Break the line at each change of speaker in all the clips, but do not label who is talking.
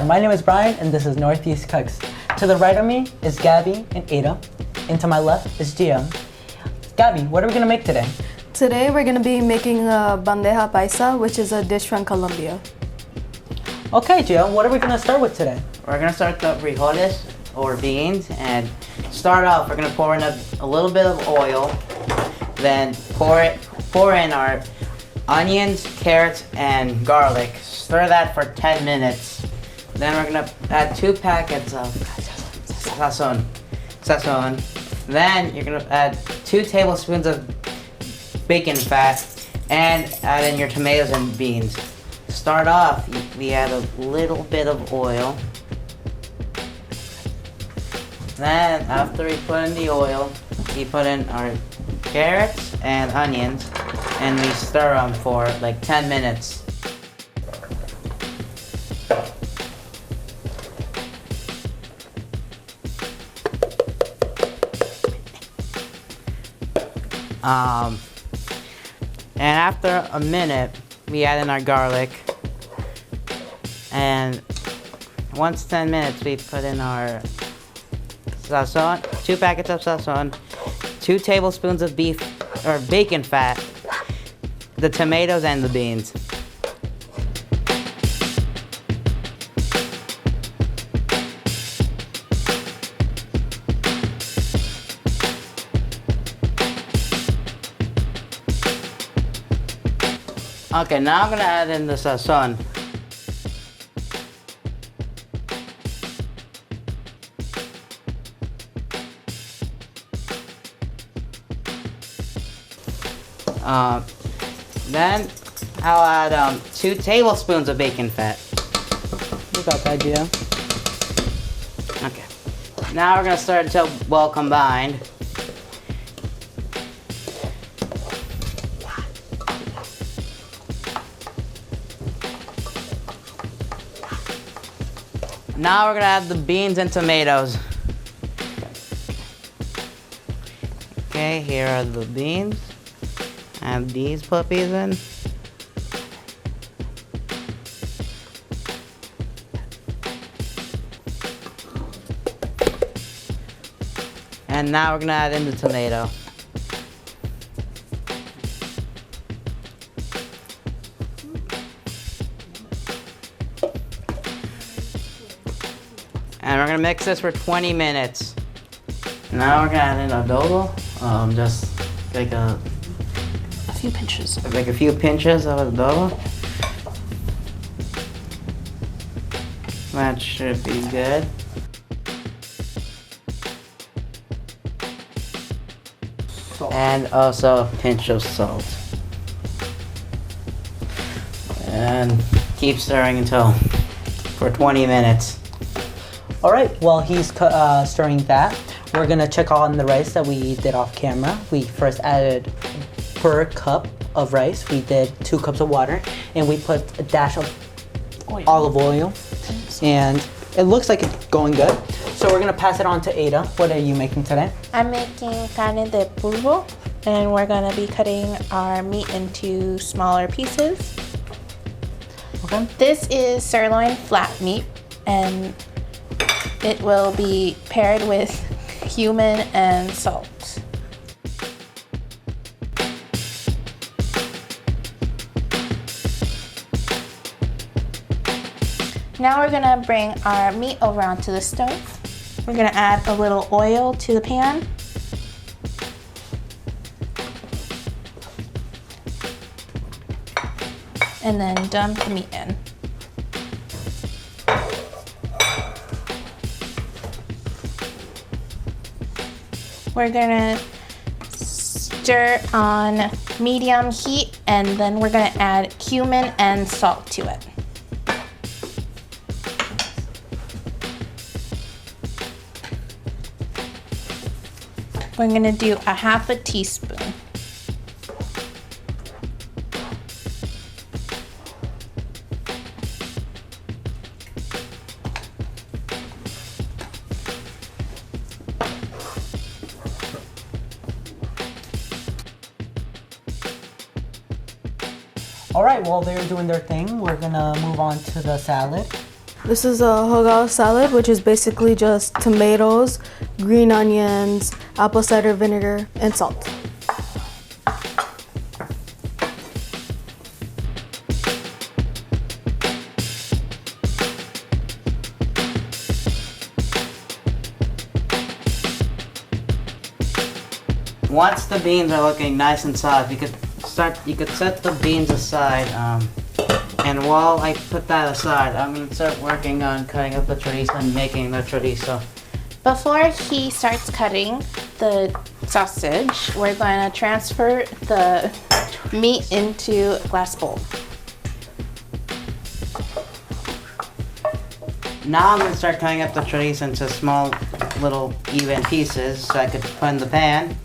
Hi, my name is Brian and this is Northeast Cooks. To the right of me is Gabby and Ada, and to my left is Gia. Gabby, what are we gonna make today?
Today we're gonna be making a Bandeja Paisa, which is a dish from Colombia.
Okay, Gia, what are we gonna start with today?
We're gonna start the frijoles or beans, and start off we're gonna pour in a little bit of oil, then pour in our onions, carrots, and garlic. Stir that for 10 minutes. Then we're gonna add 2 packets of sazon. Then you're gonna add 2 tablespoons of bacon fat and add in your tomatoes and beans. Start off, we add a little bit of oil. Then after we put in the oil, we put in our carrots and onions and we stir them for like 10 minutes. And after a minute, we add in our garlic. And once 10 minutes, we put in our sazon, 2 packets of sazon, 2 tablespoons of beef or bacon fat, the tomatoes and the beans. Okay, now I'm gonna add in the sazon. Then I'll add 2 tablespoons of bacon fat.
You got the idea.
Okay. Now we're gonna start until well combined. Now we're gonna add the beans and tomatoes. Okay, here are the beans. Add these puppies in. And now we're gonna add in the tomato. And we're gonna mix this for 20 minutes. Now we're gonna add in adobo. Just like a
few pinches.
Like a few pinches of adobo. That should be good.
Salt.
And also a pinch of salt. And keep stirring until for 20 minutes.
All right, while he's stirring that, we're gonna check on the rice that we did off camera. We first added per cup of rice, we did 2 cups of water, and we put a dash of olive oil, and it looks like it's going good. So we're gonna pass it on to Ada. What are you making today?
I'm making carne de pulvo, and we're gonna be cutting our meat into smaller pieces.
Okay.
This is sirloin flat meat, and it will be paired with cumin and salt. Now we're gonna bring our meat over onto the stove. We're gonna add a little oil to the pan. And then dump the meat in. We're gonna stir on medium heat, and then we're gonna add cumin and salt to it. We're gonna do a half a teaspoon.
All right, while they're doing their thing, we're gonna move on to the salad.
This is a hogao salad, which is basically just tomatoes, green onions, apple cider vinegar, and salt.
Once the beans are looking nice and soft, you could set the beans aside. And while I put that aside, I'm gonna start working on cutting up the chorizo and making the chorizo.
Before he starts cutting the sausage, we're going to transfer the meat into a glass bowl.
Now I'm gonna start cutting up the chorizo into small, little, even pieces so I could put in the pan.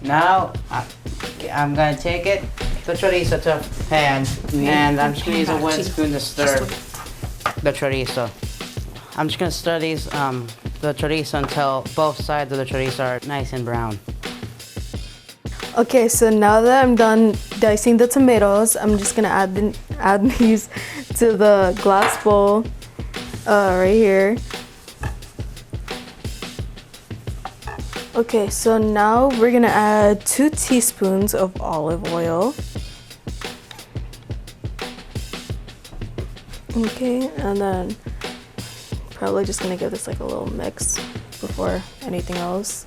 Now I'm gonna take the chorizo to a pan, and I'm just gonna use a wooden spoon to stir the chorizo. I'm just gonna stir the chorizo until both sides of the chorizo are nice and brown.
Okay, so now that I'm done dicing the tomatoes, I'm just gonna add these to the glass bowl right here. Okay, so now we're gonna add 2 teaspoons of olive oil. Okay, and then probably just gonna give this like a little mix before anything else.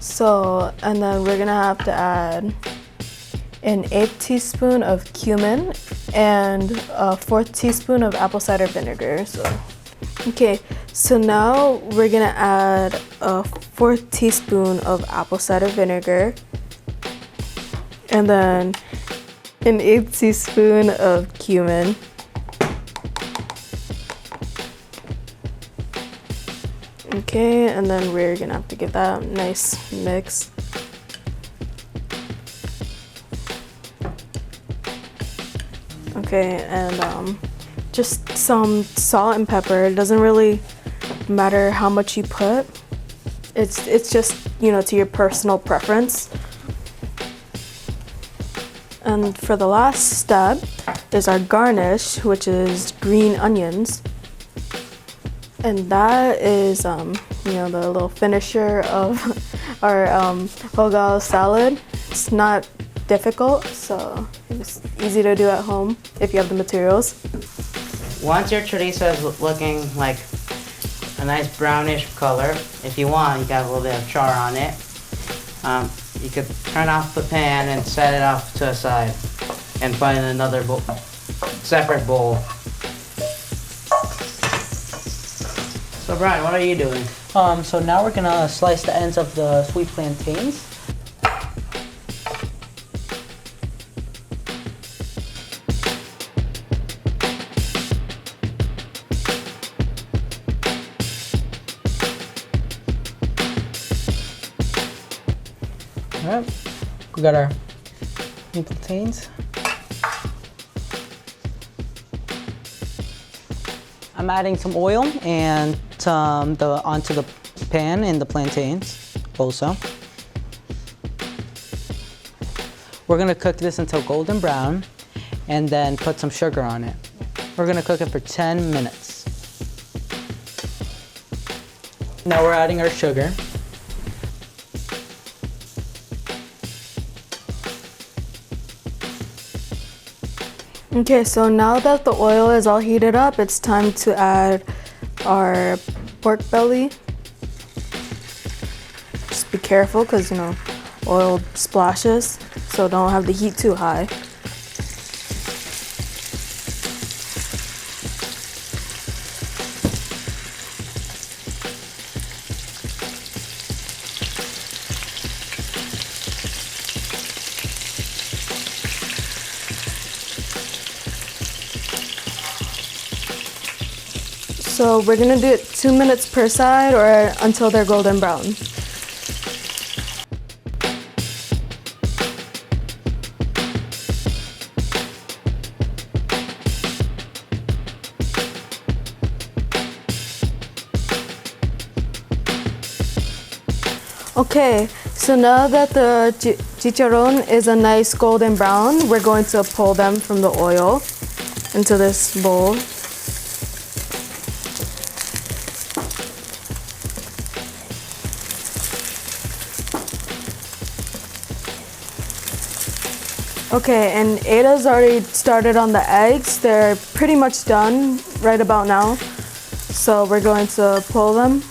So, and then we're gonna have to add an 1/8 teaspoon of cumin and a 1/4 teaspoon of apple cider vinegar. Okay, so now we're gonna add a 1/4 teaspoon of apple cider vinegar and then an 1/8 teaspoon of cumin. Okay, and then we're gonna have to give that a nice mix. Okay, and just some salt and pepper. It doesn't really matter how much you put. It's just, you know, to your personal preference. And for the last step is our garnish, which is green onions. And that is, you know, the little finisher of our hogao salad. It's not difficult, so it's easy to do at home if you have the materials.
Once your chorizo is looking like a nice brownish color, if you want, you got a little bit of char on it. You could turn off the pan and set it off to a side and put in another separate bowl. So Brian, what are you doing?
So now we're gonna slice the ends of the sweet plantains. Alright, we got our sweet plantains. I'm adding some oil and onto the pan and the plantains also. We're gonna cook this until golden brown and then put some sugar on it. We're gonna cook it for 10 minutes. Now we're adding our sugar.
Okay, so now that the oil is all heated up, it's time to add our pork belly. Just be careful because, you know, oil splashes, so don't have the heat too high. So we're gonna do it 2 minutes per side or until they're golden brown. Okay, so now that the chicharron is a nice golden brown, we're going to pull them from the oil into this bowl. Okay, and Ada's already started on the eggs. They're pretty much done right about now. So we're going to pull them.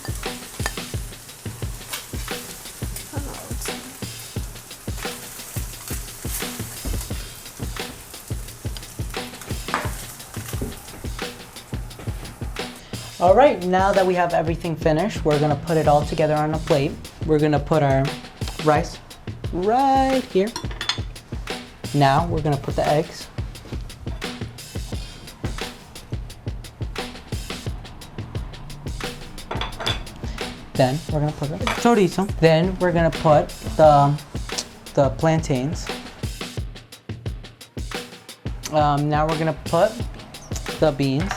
All right, now that we have everything finished, we're gonna put it all together on a plate. We're gonna put our rice right here. Now we're gonna put the eggs. Then we're gonna put the chorizo. Then we're gonna put the plantains. Now we're gonna put the beans.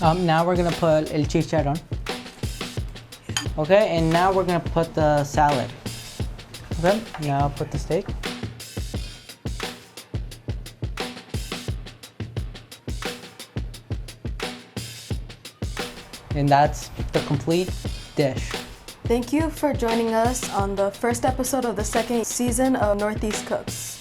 Now we're gonna put el chicharrón. Okay, and now we're gonna put the salad. Okay, now put the steak. And that's the complete dish.
Thank you for joining us on the first episode of the second season of Northeast Cooks.